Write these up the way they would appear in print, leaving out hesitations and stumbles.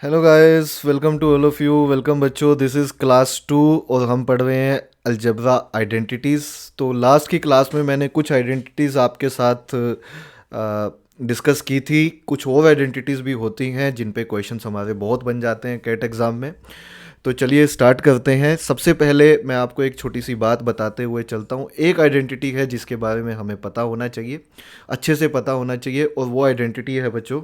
Hello guys, welcome to all of you. Welcome बच्चों, this is class 2 और हम पढ़ रहे हैं अलजबरा आइडेंटिटीज़। तो लास्ट की क्लास में मैंने कुछ आइडेंटिटीज़ आपके साथ डिस्कस की थी। कुछ और आइडेंटिटीज़ भी होती हैं जिन पे क्वेश्चंस हमारे बहुत बन जाते हैं कैट एग्ज़ाम में। तो चलिए स्टार्ट करते हैं। सबसे पहले मैं आपको एक छोटी सी बात बताते हुए चलता हूँ। एक आइडेंटिटी है जिसके बारे में हमें पता होना चाहिए, अच्छे से पता होना चाहिए, और वो आइडेंटिटी है बच्चों,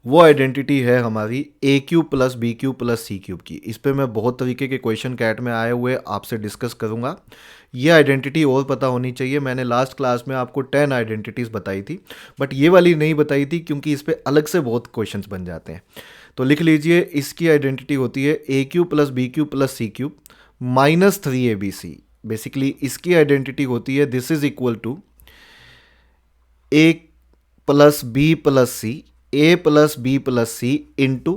वो आइडेंटिटी है हमारी A cube plus B cube plus C cube की। इस पे मैं बहुत तरीके के क्वेश्चन कैट में आए हुए आपसे डिस्कस करूंगा। ये आइडेंटिटी और पता होनी चाहिए। मैंने लास्ट क्लास में आपको 10 आइडेंटिटीज़ बताई थी, बट ये वाली नहीं बताई थी क्योंकि इस पे अलग से बहुत क्वेश्चंस बन जाते हैं। तो लिख लीजिए, इसकी आइडेंटिटी होती है A cube plus B cube plus C cube minus 3 ABC। Basically इसकी आइडेंटिटी होती है this is equal to A plus B plus C, A plus B plus C into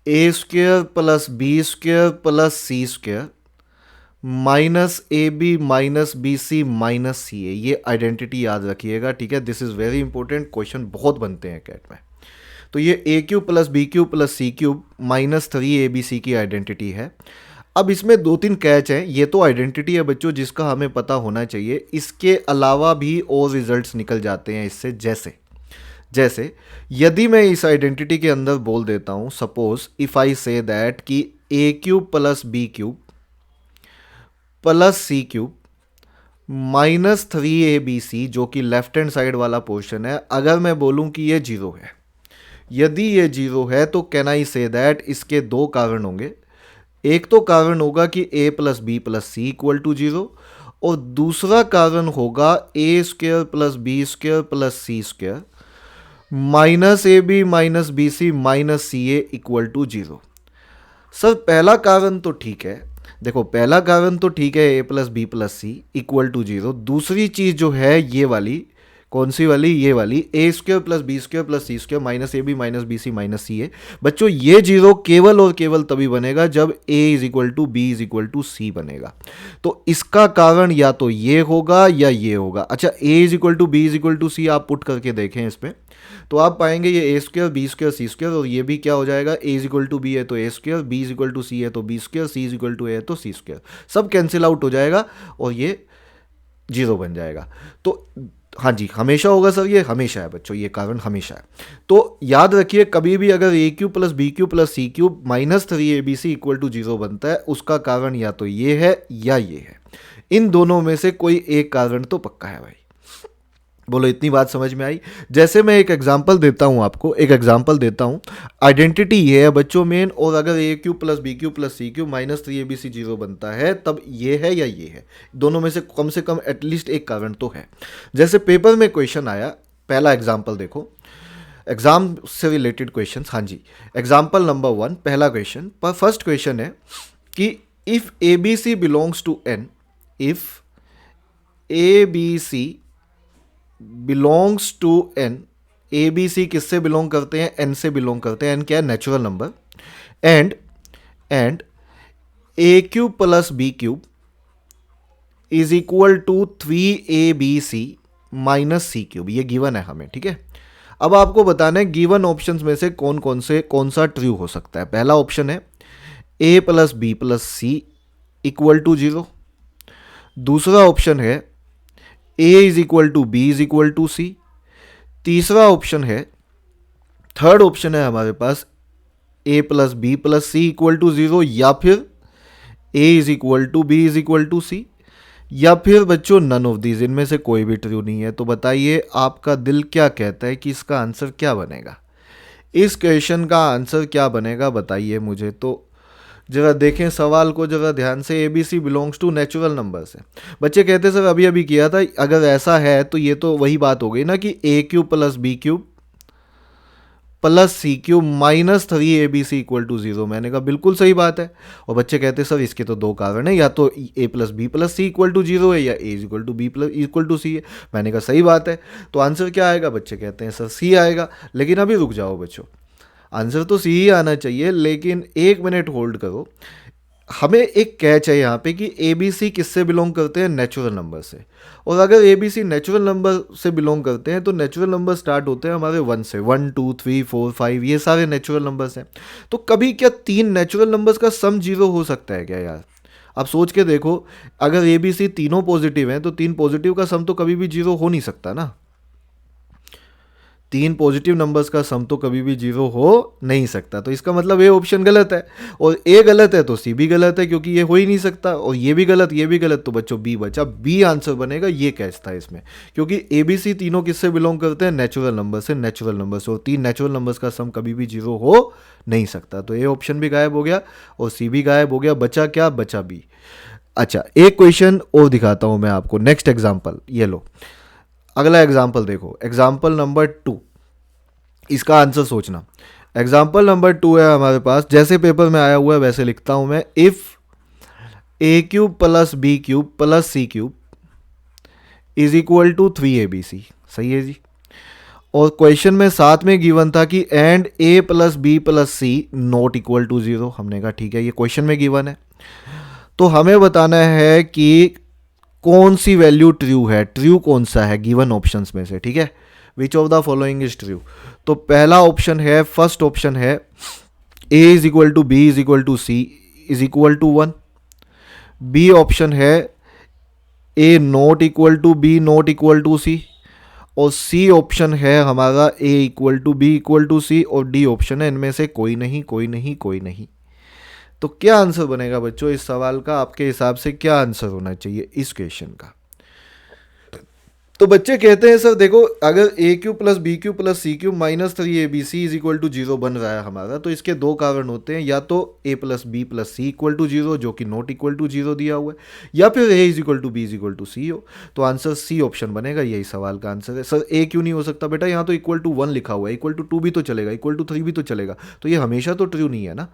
A square plus B square plus C square minus A B minus B C minus C A. ये identity याद रखिएगा, ठीक है। This is very important, question बहुत बनते हैं CAT में। तो ये a cube plus B cube plus C cube minus 3 ABC की आइडेंटिटी है। अब इसमें दो तीन कैच हैं। ये तो आइडेंटिटी है बच्चों जिसका हमें पता होना चाहिए, इसके अलावा भी और रिजल्ट्स निकल जाते हैं इससे। जैसे जैसे यदि मैं इस आइडेंटिटी के अंदर बोल देता हूं, suppose if I say that कि ए cube plus B cube plus सी क्यूब माइनस 3 ABC, जो कि लेफ्ट हैंड साइड वाला पोर्शन है, अगर मैं बोलूं कि ये जीरो है, यदि ये जीरो है तो कैन आई से दैट इसके दो कारण होंगे। एक तो कारण होगा कि A plus B plus C equal to zero, और दूसरा कारण होगा A square plus B square plus C square minus A B minus B C minus C A equal to zero. Sir पहला कारण तो ठीक है, देखो पहला कारण तो ठीक है, ए plus B plus C equal to zero. दूसरी चीज जो है ये वाली, कौन सी वाली, ये वाली A square plus B square plus C square minus A B minus B C minus C A. बच्चों ये जीरो केवल और केवल तभी बनेगा जब A is equal to B is equal to C बनेगा। तो इसका कारण या तो ये होगा या ये होगा। अच्छा, a is equal to B is equal to c आप पुट करके देखें इसमें, तो आप पाएंगे ये a square b square c square, और ये भी क्या हो जाएगा, a is equal to b है तो a square, b is equal to c है तो b square, c is equal to a है तो सी स्क्वेयर, सब कैंसिल आउट हो जाएगा और ये जीरो बन जाएगा। तो हाँ जी, हमेशा होगा सर, ये हमेशा है बच्चों, ये कारण हमेशा है। तो याद रखिए, कभी भी अगर a cube plus B cube plus C cube minus 3 ABC equal to zero बनता है, उसका कारण या तो ये है या ये है। इन दोनों में से कोई एक कारण तो पक्का है भाई। बोलो इतनी बात समझ में आई। जैसे मैं एक एग्जांपल देता हूं आपको, एक एग्जांपल देता हूं। आइडेंटिटी ये है बच्चों मेन, और अगर a cube plus B cube plus C cube minus 3 ABC zero बनता है तब ये है या ये है। दोनों में से कम एटलीस्ट एक कारण तो है। जैसे पेपर में क्वेश्चन आया, पहला एग्जाम्पल देखो, एग्जाम से रिलेटेड क्वेश्चन। हाँ जी, एग्जाम्पल नंबर 1, पहला क्वेश्चन पर फर्स्ट क्वेश्चन है कि if a b c belongs to n, if a b c belongs to n, a b c किससे बिलोंग करते हैं, एन से बिलोंग करते हैं। एन क्या है, natural number. And and a cube plus B cube is equal to 3 ABC minus c cube, ये given है हमें, ठीक है। अब आपको बताना है गिवन ऑप्शंस में से कौन सा ट्रू हो सकता है। पहला ऑप्शन है ए plus B plus C equal to zero. दूसरा ऑप्शन है a is equal to B is equal to c. तीसरा ऑप्शन है, थर्ड ऑप्शन है हमारे पास a plus B plus C equal to zero, या फिर a is equal to B is equal to c, या फिर बच्चों नन ऑफ दीज। इनमें से कोई भी ट्रू नहीं है। तो बताइए आपका दिल क्या कहता है कि इसका आंसर क्या बनेगा, इस क्वेश्चन का आंसर क्या बनेगा, बताइए मुझे। तो जरा देखें सवाल को जरा ध्यान से। A b c belongs to natural numbers है। बच्चे कहते सर अभी अभी किया था, अगर ऐसा है तो ये तो वही बात हो गई ना कि ए cube plus B cube plus C cube minus 3 ABC equal to zero. मैंने कहा बिल्कुल सही बात है। और बच्चे कहते सर इसके तो दो कारण है, या तो a plus B plus C equal to zero है, या a equal to b plus equal to c है। मैंने कहा सही बात है। तो आंसर क्या आएगा, बच्चे कहते हैं सर सी आएगा। लेकिन अभी रुक जाओ बच्चों, आंसर तो सी ही आना चाहिए, लेकिन एक मिनट होल्ड करो। हमें एक कैच है यहाँ पे कि ए बी सी किससे बिलोंग करते हैं, नेचुरल नंबर से। और अगर a b c natural number से बिलोंग करते हैं तो नेचुरल नंबर स्टार्ट होते हैं हमारे 1 से, 1 2 3 4 5, ये सारे नेचुरल नंबर्स हैं। तो कभी क्या 3 नेचुरल नंबर्स का सम जीरो हो सकता है क्या यार? आप सोच के देखो, अगर ए बी सी तीनों पॉजिटिव हैं तो 3 पॉजिटिव का सम तो कभी भी जीरो हो नहीं सकता ना। 3 पॉजिटिव नंबर्स का सम तो कभी भी जीरो हो नहीं सकता। तो इसका मतलब ए ऑप्शन गलत है, और ए गलत है तो सी भी गलत है, क्योंकि ये हो ही नहीं सकता। और ये भी गलत, ये भी गलत, तो बच्चों बी बचा। बी आंसर बनेगा, ये कैच था इसमें, क्योंकि ए बी सी तीनों किससे बिलोंग करते हैं, नेचुरल नंबर से। नेचुरल नंबर से, और 3 नेचुरल नंबर्स का सम कभी भी जीरो हो नहीं सकता। तो ए ऑप्शन भी गायब हो गया और सी भी गायब हो गया। बचा क्या, बचा बी। अच्छा, एक क्वेश्चन और दिखाता हूं मैं आपको, नेक्स्ट एग्जाम्पल। ये लो, अगला एग्जाम्पल देखो, एग्जाम्पल नंबर 2। इसका आंसर सोचना। एग्जाम्पल नंबर 2 है हमारे पास, जैसे पेपर में आया हुआ है वैसे लिखता हूं मैं। If a cube plus B cube plus C cube is equal to 3 ABC। सही है जी। और क्वेश्चन में साथ में गिवन था कि and a plus B plus c not equal to 0। हमने कहा ठीक है, ये क्वेश्चन में गिवन है, तो हमें बताना है कि कौन सी वैल्यू ट्रू है, ट्रू कौन सा है गिवन ऑप्शंस में से। ठीक है, which of the following is true. तो पहला ऑप्शन है, फर्स्ट ऑप्शन है, a is equal to B is equal to c is equal to 1। B option है, a not equal to b not equal to c. और c option है हमारा, a equal to b equal to c. और D option है, इनमें से कोई नहीं, कोई नहीं, कोई नहीं। तो क्या आंसर बनेगा बच्चों इस सवाल का? आपके हिसाब से क्या आंसर होना चाहिए इस क्वेश्चन का? तो बच्चे कहते हैं सर देखो, अगर a cube plus b cube plus c cube minus 3 ABC is equal to 0 बन रहा है हमारा, तो इसके दो कारण होते हैं। या तो a plus B plus C equal to 0, जो कि नॉट इक्वल टू 0 दिया हुआ है, या फिर a is equal to B is equal to c हो। तो आंसर सी ऑप्शन बनेगा, यही सवाल का आंसर है। सर ए क्यों नहीं हो सकता बेटा? यहाँ तो इक्वल टू 1 लिखा हुआ है, इक्वल टू 2 भी तो चलेगा, इक्वल टू 3 भी तो चलेगा, तो ये हमेशा तो ट्रू नहीं है ना।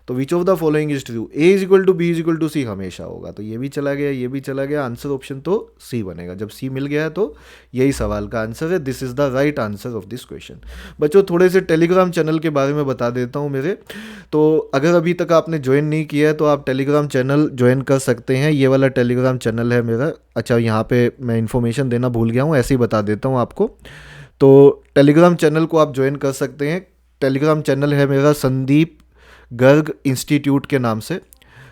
तो which of the following is true, a is equal to B is equal to c हमेशा होगा। तो ये भी चला गया, ये भी चला गया, आंसर ऑप्शन तो सी बनेगा। जब सी मिल गया है तो यही सवाल का आंसर है। This is the right answer of this question. बच्चों थोड़े से टेलीग्राम चैनल के बारे में बता देता हूँ मेरे। तो अगर अभी तक आपने ज्वाइन नहीं किया है तो आप टेलीग्राम चैनल ज्वाइन कर सकते हैं। ये वाला टेलीग्राम चैनल है मेरा। अच्छा, यहाँ पे मैं इन्फॉर्मेशन देना भूल गया हूँ, ऐसे ही बता देता हूँ आपको। तो टेलीग्राम चैनल को आप ज्वाइन कर सकते हैं। टेलीग्राम चैनल है मेरा संदीप गर्ग इंस्टीट्यूट के नाम से।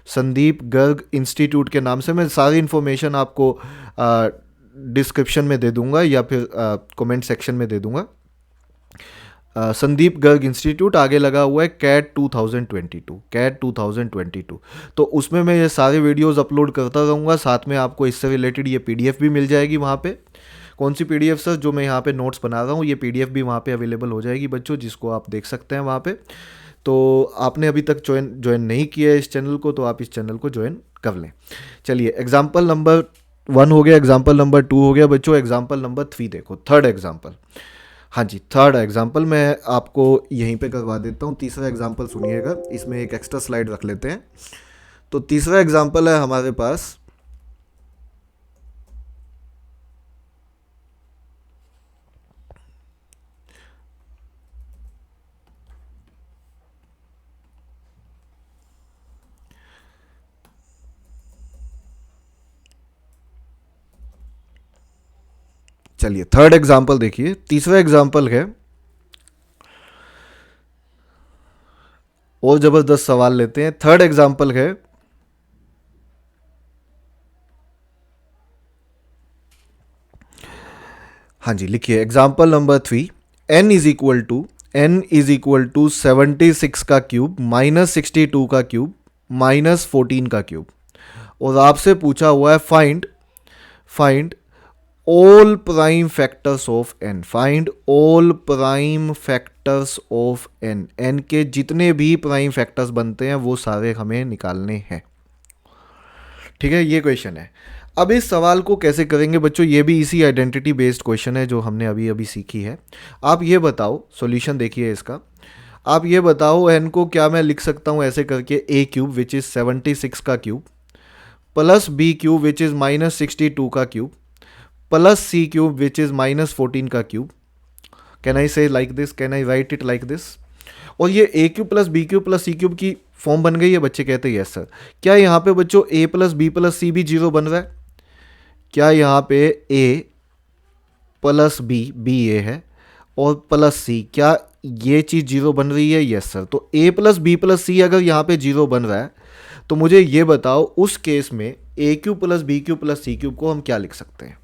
संदीप गर्ग इंस्टीट्यूट के नाम से। मैं सारी इन्फॉर्मेशन आपको डिस्क्रिप्शन में दे दूंगा या फिर कमेंट सेक्शन में दे दूंगा। संदीप गर्ग इंस्टीट्यूट आगे लगा हुआ है कैट 2022, कैट 2022। तो उसमें मैं ये सारे वीडियोस अपलोड करता रहूँगा। साथ में आपको इससे रिलेटेड ये पीडीएफ भी मिल जाएगी वहाँ पे। कौन सी पीडीएफ सर? जो मैं यहाँ पे नोट्स बना रहा हूँ, ये पीडीएफ भी वहाँ पे अवेलेबल हो जाएगी बच्चों, जिसको आप देख सकते हैं वहाँ पे। तो आपने अभी तक ज्वाइन नहीं किया है इस चैनल को, तो आप इस चैनल को ज्वाइन कर लें। चलिए, एग्जाम्पल नंबर 1 हो गया, एग्जाम्पल नंबर 2 हो गया बच्चों। एग्जाम्पल नंबर 3 देखो, थर्ड एग्जाम्पल। हाँ जी, थर्ड एग्जाम्पल मैं आपको यहीं पे करवा देता हूँ। तीसरा एग्जाम्पल सुनिएगा, इसमें एक एक्स्ट्रा स्लाइड रख लेते हैं। तो तीसरा एग्जाम्पल है हमारे पास, चलिए थर्ड एग्जाम्पल देखिए। तीसरा एग्जाम्पल है, और जबरदस्त सवाल लेते हैं। थर्ड एग्जाम्पल है, हाँ जी लिखिए, example number 3। n is equal to 76 का क्यूब माइनस 62 का क्यूब माइनस 14 का क्यूब। और आपसे पूछा हुआ है find all prime factors of n। Find all prime factors of n। n के जितने भी प्राइम फैक्टर्स बनते हैं वो सारे हमें निकालने हैं। ठीक है, ये क्वेश्चन है। अब इस सवाल को कैसे करेंगे बच्चों? ये भी इसी आइडेंटिटी बेस्ड क्वेश्चन है जो हमने अभी अभी सीखी है। आप ये बताओ, सॉल्यूशन देखिए इसका। आप ये बताओ, n को क्या मैं लिख सकता हूँ ऐसे करके, a क्यूब विच इज़ 76 का cube plus b cube which is minus 62 का cube plus c cube which is minus 14 का cube. Can I say like this? Can I write it like this? और ये a cube plus B cube plus C cube की form बन गई है। बच्चे कहते हैं यस सर। क्या यहाँ पे बच्चों ए प्लस बी प्लस सी भी जीरो बन रहा है? क्या यहाँ पे ए प्लस बी ए है और प्लस सी, क्या ये चीज़ जीरो बन रही है? Yes sir. तो ए प्लस बी प्लस सी अगर यहाँ पे जीरो बन रहा है तो मुझे ये बताओ उस केस में a cube plus B cube plus C cube को हम क्या लिख सकते हैं?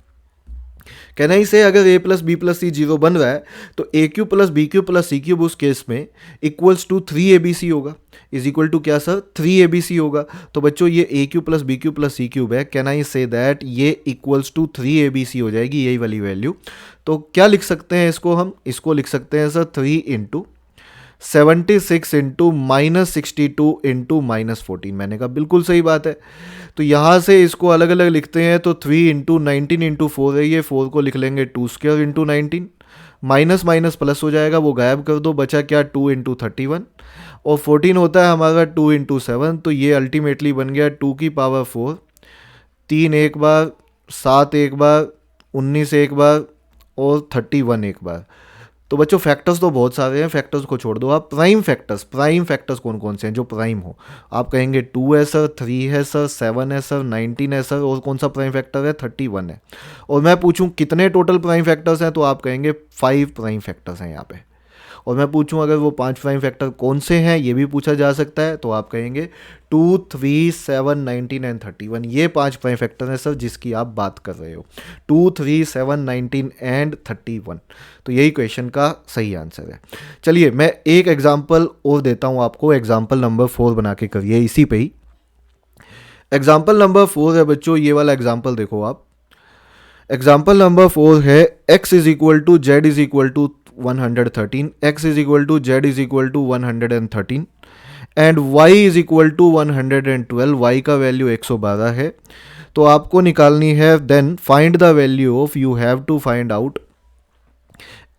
कहना ही से अगर a plus B plus c zero बन रहा है तो a cube plus B cube plus C cube उस केस में इक्वल्स टू 3abc होगा। इज इक्वल टू क्या सर? 3abc होगा। तो बच्चों ये a cube plus B cube plus C cube है। कैन आई से दैट ये इक्वल्स टू 3abc हो जाएगी, यही वाली वैल्यू। तो क्या लिख सकते हैं इसको? हम इसको लिख सकते हैं सर 3 इंटू 76 इंटू -62 इंटू -14। मैंने कहा बिल्कुल सही बात है। तो यहाँ से इसको अलग अलग लिखते हैं तो 3 इंटू 19 इंटू 4 है ये, 4 को लिख लेंगे 2 square into 19, minus minus plus हो जाएगा, वो गायब कर दो, बचा क्या 2 इंटू 31, और 14 होता है हमारा 2 इंटू 7, तो ये अल्टीमेटली बन गया 2 की पावर 4, 3 एक बार, 7 एक बार, 19 एक बार और 31 एक बार। तो बच्चों फैक्टर्स तो बहुत सारे हैं, फैक्टर्स को छोड़ दो आप। प्राइम फैक्टर्स कौन कौन से हैं जो प्राइम हो? आप कहेंगे 2 है सर, 3 है सर, 7 है सर, 19 है सर, और कौन सा प्राइम फैक्टर है? 31 है। और मैं पूछूं कितने टोटल प्राइम फैक्टर्स हैं तो आप कहेंगे 5 प्राइम फैक्टर्स हैं यहाँ पे। और मैं पूछूं अगर वो 5 प्राइम फैक्टर कौन से हैं ये भी पूछा जा सकता है, तो आप कहेंगे 2, 3, 7, 19 एंड 31। ये 5 प्राइम फैक्टर हैं सर जिसकी आप बात कर रहे हो, 2, 3, 7, 19 एंड 31। तो यही क्वेश्चन का सही आंसर है। चलिए मैं एक एग्जाम्पल और देता हूँ आपको, एग्जाम्पल नंबर 4 बना के करिए इसी पे ही। एग्जाम्पल नंबर 4 है बच्चों, ये वाला एग्जाम्पल देखो आप। एग्जाम्पल नंबर 4 है x is equal to z is equal to 113, x is equal to z is equal to 113 and y is equal to 112। y का वैल्यू 112 है। तो आपको निकालनी है, then find the value of, you have to find out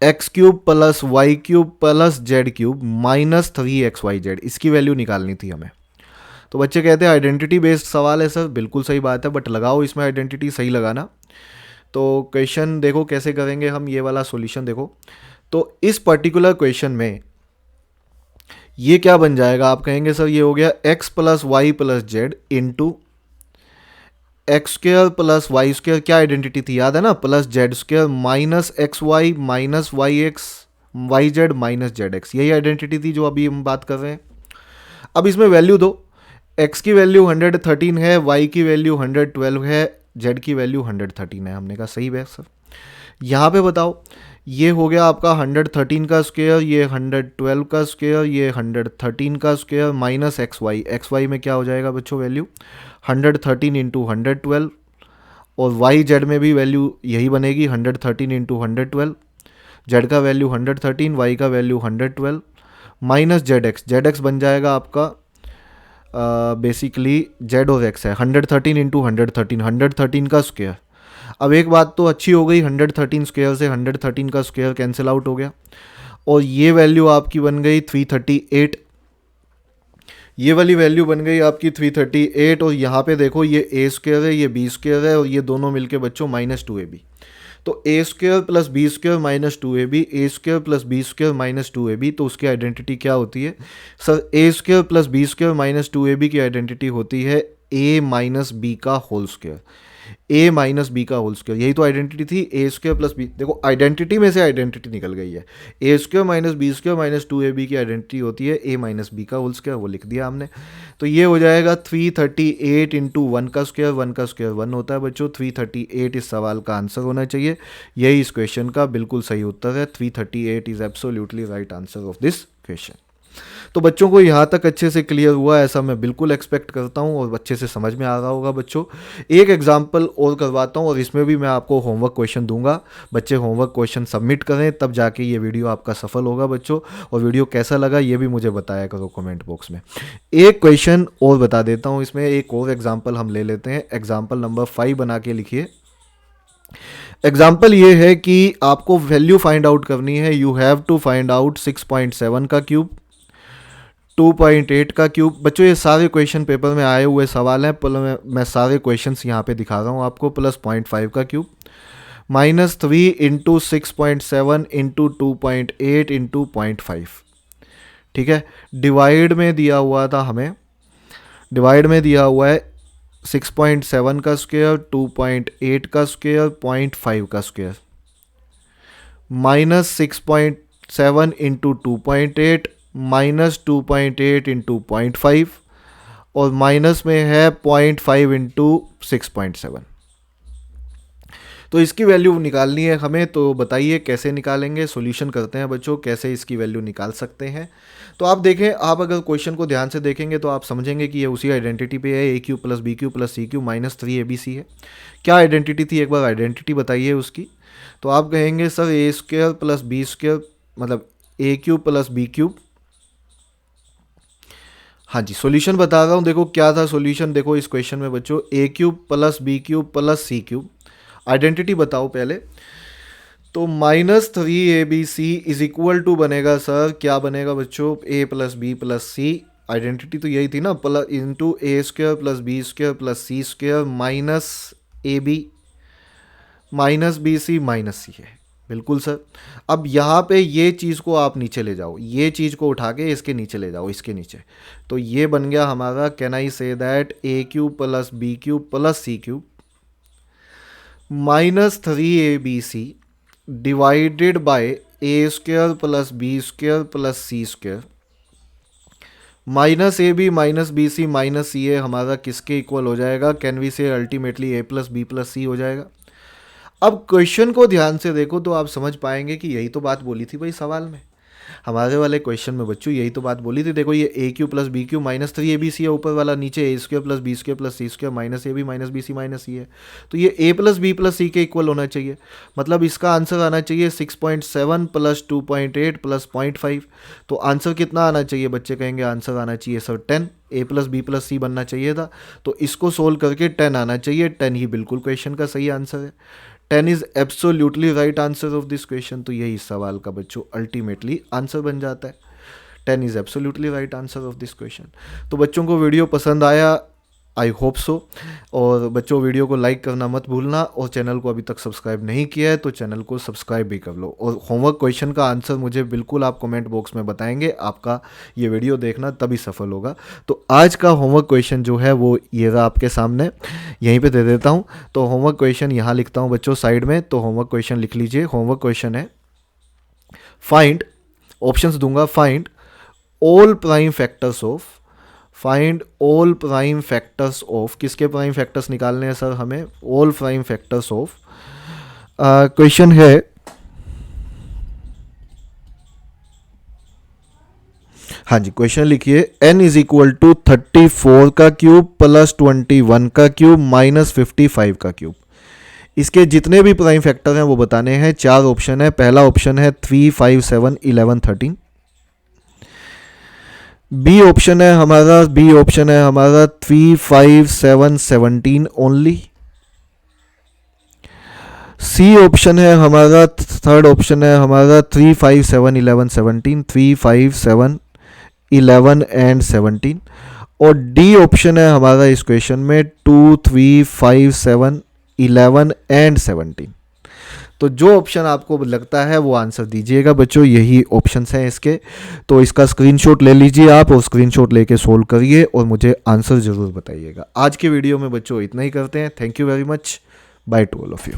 x cube plus y cube plus z cube minus 3xyz। इसकी value निकालनी थी हमें। तो बच्चे कहते हैं आइडेंटिटी बेस्ड सवाल है सर, बिल्कुल सही बात है, बट लगाओ इसमें आइडेंटिटी सही लगाना। तो क्वेश्चन देखो कैसे करेंगे हम, ये वाला सॉल्यूशन देखो। तो इस पर्टिकुलर क्वेश्चन में ये क्या बन जाएगा? आप कहेंगे सर ये हो गया x plus y plus z into x square plus y square, क्या आइडेंटिटी थी याद है ना, plus z square minus x y minus y x y z minus z x, यही आइडेंटिटी थी जो अभी हम बात कर रहे हैं। अब इसमें वैल्यू दो, x की वैल्यू 113 है, y की वैल्यू 112 है, z की वैल्यू 113 है। हमने कहा सही है सर। यहाँ पे बताओ, ये हो गया आपका 113 का स्क्वायर, ये 112 का स्क्वायर, ये 113 का स्क्वायर माइनस एक्स वाई में क्या हो जाएगा बच्चों वैल्यू 113 इंटू 112, और वाई जेड में भी वैल्यू यही बनेगी 113 इंटू 112, जेड का वैल्यू 113, वाई का वैल्यू 112 माइनस जेड एक्स बन जाएगा आपका बेसिकली जेड और एक्स है 113 इंटू 113 का स्क्वायर। अब एक बात तो अच्छी हो गई, 113 स्क्वायर से 113 का स्क्वायर कैंसिल आउट हो गया, और ये वैल्यू आपकी बन गई 338। ये वाली वैल्यू बन गई आपकी 338, और यहाँ पे देखो ये ए स्क्वायर है, ये बी स्क्वायर है, और ये दोनों मिलके बच्चों -2ab। तो a square plus b square minus 2ab, a square plus b square minus 2ab, तो उसकी आइडेंटिटी क्या होती है sir? A square plus b square minus 2ab की आइडेंटिटी होती है a माइनस बी का whole square, a minus b का होल स्क्वायर, यही तो आइडेंटिटी थी ए स्क्वायर प्लस बी। देखो आइडेंटिटी में से आइडेंटिटी निकल गई है, a square minus b square minus 2ab की आइडेंटिटी होती है a माइनस बी का होल स्क्वायर, वो लिख दिया हमने। तो ये हो जाएगा 338 इंटू 1 का स्क्वायर, 1 का स्क्वायर 1 होता है बच्चों, 338 इस सवाल का आंसर होना चाहिए। यही इस क्वेश्चन का बिल्कुल सही उत्तर है, 338 is absolutely right answer of this question. तो बच्चों को यहाँ तक अच्छे से क्लियर हुआ ऐसा मैं बिल्कुल एक्सपेक्ट करता हूँ, और अच्छे से समझ में आ रहा होगा बच्चों। एक एग्जांपल और करवाता हूँ, और इसमें भी मैं आपको होमवर्क क्वेश्चन दूंगा। बच्चे होमवर्क क्वेश्चन सबमिट करें, तब जाके ये वीडियो आपका सफल होगा बच्चों। और वीडियो कैसा लगा ये भी मुझे बताया करो कमेंट बॉक्स में। एक क्वेश्चन और बता देता हूँ, इसमें एक और एग्जाम्पल हम ले लेते हैं। एग्जाम्पल नंबर 5 बना के लिखिए। एग्जाम्पल ये है कि आपको वैल्यू फाइंड आउट करनी है। You have to find out 6.7 का क्यूब, 2.8 का क्यूब। बच्चों ये सारे क्वेश्चन पेपर में आए हुए सवाल हैं, पर मैं सारे क्वेश्चंस यहाँ पे दिखा रहा हूँ आपको। प्लस 0.5 का क्यूब, -3 इंटू 6.7 इंटू 2.8 इंटू 0.5, ठीक है। डिवाइड में दिया हुआ था हमें, डिवाइड में दिया हुआ है 6.7 का स्क्वायर, 2.8 का स्क्वायर, 0.5 का square, minus 6.7 into 2.8 minus 2.8 into 0.5 और माइनस में है 0.5 इंटू 6.7। तो इसकी वैल्यू निकालनी है हमें, तो बताइए कैसे निकालेंगे। सॉल्यूशन करते हैं बच्चों, कैसे इसकी वैल्यू निकाल सकते हैं। तो आप देखें, आप अगर क्वेश्चन को ध्यान से देखेंगे तो आप समझेंगे कि ये उसी आइडेंटिटी पे है, a cube plus b cube plus c cube minus 3abc है। क्या आइडेंटिटी थी, एक बार आइडेंटिटी बताइए उसकी। तो आप कहेंगे sir a square plus b square मतलब ए क्यूब प्लस बी क्यूब। हाँ जी, सॉल्यूशन बता रहा हूँ, देखो क्या था सॉल्यूशन। देखो इस क्वेश्चन में बच्चों a cube plus B cube plus C cube, identity बताओ पहले। तो -3abc इज इक्वल टू बनेगा सर, क्या बनेगा बच्चों, a plus B plus c. Identity तो यही थी ना, plus into a square plus b square plus c square minus A B minus B C minus c है। बिल्कुल सर। अब यहाँ पे ये चीज़ को आप नीचे ले जाओ, ये चीज़ को उठा के इसके नीचे ले जाओ, इसके नीचे। तो ये बन गया हमारा, can I say that a cube plus B cube plus C cube -3abc divided by a square plus b square plus c square minus A B minus B C minus C a हमारा किसके equal हो जाएगा, can we say ultimately a plus B plus c हो जाएगा। अब question को ध्यान से देखो तो आप समझ पाएंगे कि यही तो बात बोली थी भाई सवाल में, हमारे वाले क्वेश्चन में बच्चों यही तो बात बोली थी। देखो ये a cube plus b cube minus 3abc है ऊपर वाला, नीचे a square plus b square plus c square minus A B minus B C minus c है। तो ये a plus B plus c के इक्वल होना चाहिए, मतलब इसका आंसर आना चाहिए 6.7 प्लस 2.8 प्लस 0.5। तो आंसर कितना आना चाहिए, बच्चे कहेंगे आंसर आना चाहिए सर 10, ए प्लस बी प्लस सी बनना चाहिए था। तो इसको सोल्व करके 10 आना चाहिए, 10 ही बिल्कुल क्वेश्चन का सही आंसर है। 10 is absolutely right answer of this question. तो यही सवाल का बच्चों अल्टीमेटली आंसर बन जाता है। 10 is absolutely right answer of this question. तो बच्चों को वीडियो पसंद आया, आई होप सो। और बच्चों वीडियो को लाइक करना मत भूलना, और चैनल को अभी तक सब्सक्राइब नहीं किया है तो चैनल को सब्सक्राइब भी कर लो। और होमवर्क क्वेश्चन का आंसर मुझे बिल्कुल आप कमेंट बॉक्स में बताएंगे, आपका ये वीडियो देखना तभी सफल होगा। तो आज का होमवर्क क्वेश्चन जो है वो ये रहा आपके सामने, यहीं पे दे देता हूँ। तो होमवर्क क्वेश्चन यहाँ लिखता हूँ बच्चों साइड में, तो होमवर्क क्वेश्चन लिख लीजिए। होमवर्क क्वेश्चन है फाइंड, ऑप्शंस दूंगा, find all prime factors of, find all prime factors of, किसके प्राइम फैक्टर्स निकालने हैं सर हमें, all prime factors of. Question है हाँ जी, क्वेश्चन लिखिए, n इज इक्वल टू 34 का क्यूब प्लस 21 का क्यूब माइनस 55 का क्यूब। इसके जितने भी प्राइम फैक्टर हैं वो बताने हैं। 4 ऑप्शन है। पहला ऑप्शन है 3, 5, 7, 11, 13। बी ऑप्शन है हमारा 3, 5, 7, 17 ओनली। सी ऑप्शन है हमारा, थर्ड ऑप्शन है हमारा 3, 5, 7, 11, 17, 3, 5, 7, 11 एंड 17। और डी ऑप्शन है हमारा इस क्वेश्चन में 2, 3, 5, 7, 11 एंड 17। तो जो ऑप्शन आपको लगता है वो आंसर दीजिएगा बच्चों, यही ऑप्शंस हैं इसके। तो इसका स्क्रीनशॉट ले लीजिए आप, और स्क्रीनशॉट लेके सोल्व करिए और मुझे आंसर ज़रूर बताइएगा। आज के वीडियो में बच्चों इतना ही करते हैं। Thank you very much, by two all of you.